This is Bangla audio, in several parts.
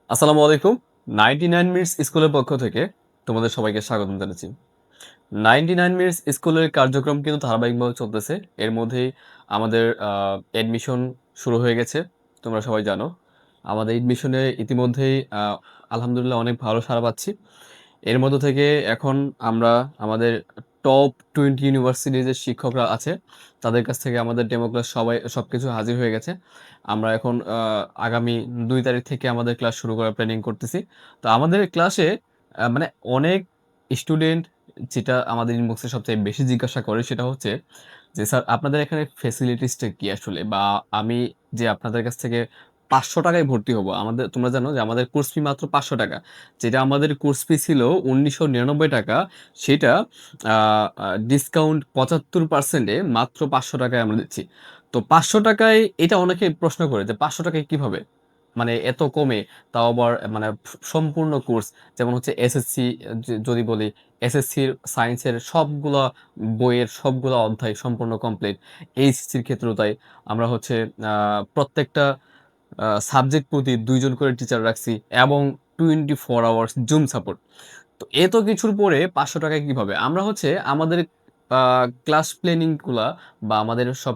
আসসালামু আলাইকুম। 99 মিনিটস স্কুলের পক্ষ থেকে তোমাদের সবাইকে স্বাগতম জানাচ্ছি। 99 মিনিটস স্কুলের কার্যক্রম কিন্তু ধারাবাহিকভাবে চলতেছে। এর মধ্যেই আমাদের অ্যাডমিশন শুরু হয়ে গেছে। তোমরা সবাই জানো। আমাদের অ্যাডমিশনে ইতিমধ্যেই আলহামদুলিল্লাহ অনেক ভালো সাড়া পাচ্ছি। এর মধ্য থেকে এখন আমরা আমাদের টপ 20 ইউনিভার্সিটির যে শিক্ষকরা আছে, তাদের কাছ থেকে আমাদের ডেমো ক্লাস সবকিছু হাজির হয়ে গেছে। আমরা এখন আগামী ২ তারিখ থেকে আমাদের ক্লাস শুরু করার প্ল্যানিং করতেছি। তো আমাদের ক্লাসে মানে অনেক স্টুডেন্ট যেটা আমাদের ইনবক্সে সবচেয়ে বেশি জিজ্ঞাসা করে সেটা হচ্ছে যে, "স্যার আপনাদের এখানে ফেসিলিটিসটা কি আসলে? বা আমি যে আপনাদের কাছ থেকে ৳৫০০ য় ভর্তি হবো।" তোমরা জানো যে আমাদের কোর্স ফি মাত্র ৳৫০০। যেটা আমাদের কোর্স ফি ছিল ৳১৯৯৯, সেটা আ আ ডিসকাউন্ট ৭৫% এ মাত্র ৳৫০০ য় আমরা দিচ্ছি। তো ৳৫০০ য় এটা অনেকে প্রশ্ন করে যে ৳৫০০ কিভাবে? মানে এত কমে, তাও আবার মানে সম্পূর্ণ কোর্স যেমন হচ্ছে এসএসসি যদি বলি, এসএসসির সায়েন্সের সবগুলা বইয়ের সবগুলা অধ্যায় সম্পূর্ণ কমপ্লিট। এইচএসসির ক্ষেত্রেও তাই। আমরা হচ্ছে আ প্রত্যেকটা সাবজেক্ট প্রতি ২ জন করে টিচার রাখছি এবং 24 আওয়ার্স জুম সাপোর্ট। তো এত কিছুর পরে ৳৫০০ কিভাবে? আমরা হচ্ছে আমাদের আ ক্লাস প্ল্যানিং গুলা বা আমাদের সব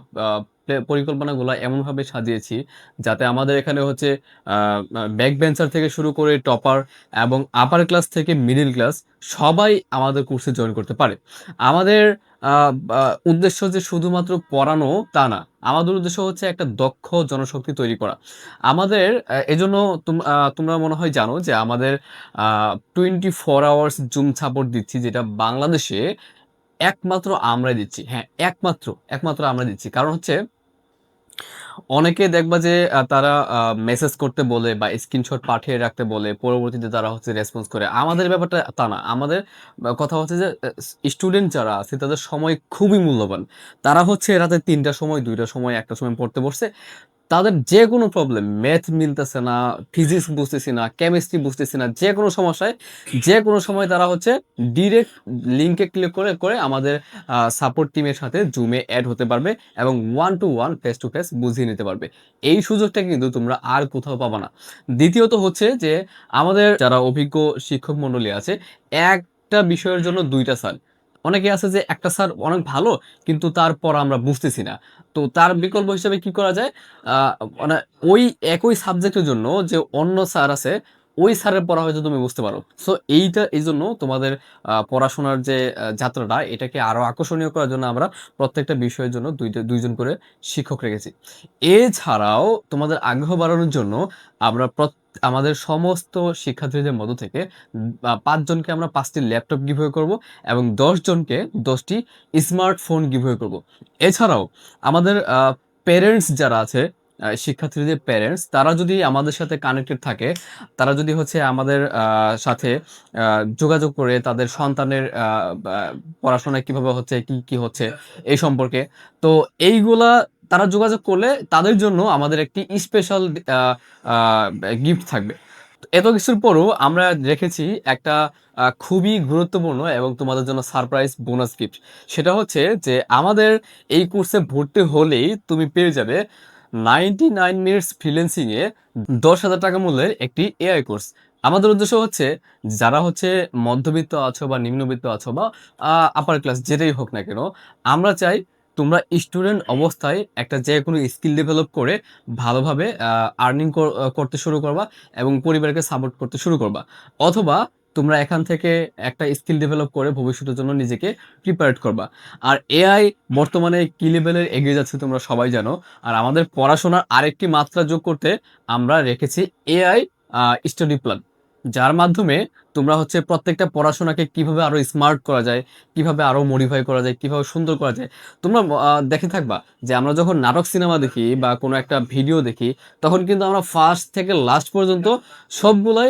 পরিকল্পনাগুলা এমনভাবে সাজিয়েছি যাতে আমাদের এখানে হচ্ছে আ আ ব্যাক বেঞ্চার থেকে শুরু করে টপার এবং আপার ক্লাস থেকে মিডল ক্লাস সবাই আমাদের কোর্সে জয়েন করতে পারে। আমাদের আ বা উদ্দেশ্য যে শুধুমাত্র পড়ানো তা না। আমাদের উদ্দেশ্য হচ্ছে একটা দক্ষ জনশক্তি তৈরি করা। আমাদের এজন্য তোমরা মনে হয় জানো যে আমাদের আ 24 আওয়ার্স জুম সাপোর্ট দিচ্ছি, যেটা বাংলাদেশে একমাত্র আমরাই দিচ্ছি। হ্যাঁ, একমাত্র আমরা দিচ্ছি। কারণ হচ্ছে অনেকে দেখবা যে তারা মেসেজ করতে বলে বা স্ক্রিনশট পাঠিয়ে রাখতে বলে। পরবর্তীতে তারা হচ্ছে রেসপন্স করে। আমাদের ব্যাপারটা তা না। আমাদের কথা হচ্ছে যে স্টুডেন্ট যারা আছে তাদের সময় খুবই মূল্যবান। তারা হচ্ছে রাতে ৩ টার সময়, ২ টার সময়, ১ টার সময় পড়তে বসছে। তাদের যেকোনো প্রবলেম, ম্যাথ মিলতেছে না, ফিজিক্স বুঝতেছি না, কেমিস্ট্রি বুঝতেছি না, যেকোনো সমস্যায় যেকোনো সময় তারা হচ্ছে ডিরেক্ট লিংকে ক্লিক করে আমাদের সাপোর্ট টিমের সাথে জুমে এড হতে পারবে এবং one to one, face to face বুঝিয়ে নিতে পারবে। এই সুযোগটা কিন্তু তোমরা আর কোথাও পাবা না। দ্বিতীয়ত হচ্ছে যে আমাদের যারা অভিজ্ঞ শিক্ষক মন্ডলী আছে, একটা বিষয়ের জন্য ২ টা স্যার। অনেকে আছে যে একটা স্যার অনেক ভালো কিন্তু তার পড়া আমরা বুঝতেছি না। তো তার বিকল্প হিসেবে কি করা যায়? আ মানে ওই একই সাবজেক্টের জন্য যে অন্য স্যার আছে, ওই স্যারের পড়া হয়তো তুমি বুঝতে পারো। সো এইজন্য তোমাদের পড়াশোনার যে যাত্রাটা এটাকে আরো আকর্ষণীয় করার জন্য আমরা প্রত্যেকটা বিষয়ের জন্য ২ জন করে শিক্ষক রেখেছি। এছাড়াও তোমাদের আগ্রহ বাড়ানোর জন্য আমরা আমাদের সমস্ত শিক্ষার্থীদের মধ্য থেকে ৫ জনকে আমরা ৫ টি ল্যাপটপ গিভওয়ে করব এবং ১০ জনকে ১০ টি স্মার্টফোন গিভওয়ে করব। এছাড়াও আমাদের প্যারেন্টস যারা আছে, শিক্ষার্থীদের প্যারেন্টস তারা যদি আমাদের সাথে কানেক্টেড থাকে, তারা যদি হচ্ছে আমাদের সাথে আ যোগাযোগ করে তাদের সন্তানের বা পড়াশোনায় কিভাবে হচ্ছে, কি হচ্ছে এই সম্পর্কে। তো এইগুলা তারা যোগাযোগ করলে তাদের জন্য আমাদের একটি স্পেশাল আ আ গিফট থাকবে। তো এত কিছুর পরও আমরা রেখেছি একটা খুবই গুরুত্বপূর্ণ এবং তোমাদের জন্য সারপ্রাইজ বোনাস গিফট। সেটা হচ্ছে যে আমাদের এই কোর্সে ভর্তি হলেই তুমি পেয়ে যাবে 99 মিনিটস ফ্রিল্যান্সিং এ ৳১০,০০০ মূল্যের একটি এআই কোর্স। আমাদের উদ্দেশ্য হচ্ছে যারা হচ্ছে মধ্যবিত্ত আছো বা নিম্নবিত্ত আছো বা আপার ক্লাস যেটাই হোক না কেন, আমরা চাই তোমরা স্টুডেন্ট অবস্থায় একটা যেকোনো স্কিল ডেভেলপ করে ভালোভাবে আর্নিং করতে শুরু করবা এবং পরিবারকে সাপোর্ট করতে শুরু করবা। অথবা তোমরা এখান থেকে একটা স্কিল ডেভেলপ করে ভবিষ্যতের জন্য নিজেকে প্রিপেয়ার্ড করবা। আর এআই বর্তমানে কি লেভেলের এগিয়ে যাচ্ছে তোমরা সবাই জানো। আর আমাদের পড়াশোনার আরেকটি মাত্রা যোগ করতে আমরা রেখেছি এআই স্টাডি প্ল্যান। যার মাধ্যমে তোমরা হচ্ছে প্রত্যেকটা পড়াশোনাকে কিভাবে আরো স্মার্ট করা যায়, কিভাবে আরো মডিফাই করা যায়, কিভাবে সুন্দর করা যায়। তোমরা দেখে থাকবা যে আমরা যখন নাটক সিনেমা দেখি বা কোনো একটা ভিডিও দেখি, তখন কিন্তু আমরা ফার্স্ট থেকে লাস্ট পর্যন্ত সবগুলাই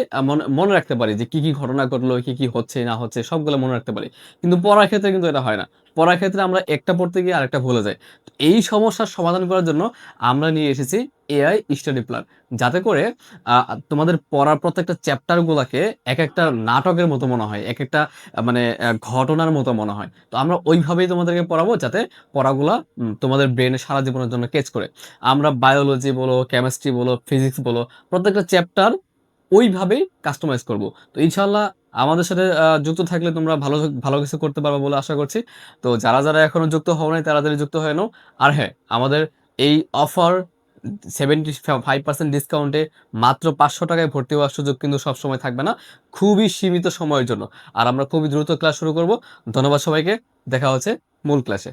মনে রাখতে পারি যে কি ঘটনা ঘটলো, কি হচ্ছে না হচ্ছে সবগুলা মনে রাখতে পারি। কিন্তু পড়ার ক্ষেত্রে কিন্তু এটা হয় না। পড়ার ক্ষেত্রে আমরা একটা পড়তে গিয়ে আরেকটা ভুলে যাই। তো এই সমস্যার সমাধান করার জন্য আমরা নিয়ে এসেছি এআই স্টাডি প্ল্যান। যাতে করে আ তোমাদের পড়ার প্রত্যেকটা চ্যাপ্টার গুলাকে একেকটা নাটকের মতো মনে হয়। একেকটা মানে ঘটনার মতো মনে হয়। তো আমরা ওইভাবেই তোমাদেরকে পড়াবো যাতে পড়াগুলা তোমাদের ব্রেইনে সারা জীবনের জন্য ক্যাচ করে। আমরা বায়োলজি বলো, কেমিস্ট্রি বলো, ফিজিক্স বলো প্রত্যেকটা চ্যাপ্টার ওইভাবেই কাস্টমাইজ করব। তো ইনশাআল্লাহ আমাদের সাথে যুক্ত থাকলে তোমরা ভালো ভালো কিছু করতে পারবে বলে আশা করছি। তো যারা এখনো যুক্ত হও নাই তাড়াতাড়ি যুক্ত হয়ে নাও। আর হ্যাঁ, আমাদের এই অফার 75% ডিসকাউন্টে মাত্র ৳500 ভর্তি হওয়ার সুযোগ কিন্তু সবসময় থাকবে না। খুবই সীমিত সময়ের জন্য। আর আমরা খুবই দ্রুত ক্লাস শুরু করব। ধন্যবাদ সবাইকে। দেখা হচ্ছে মূল ক্লাসে।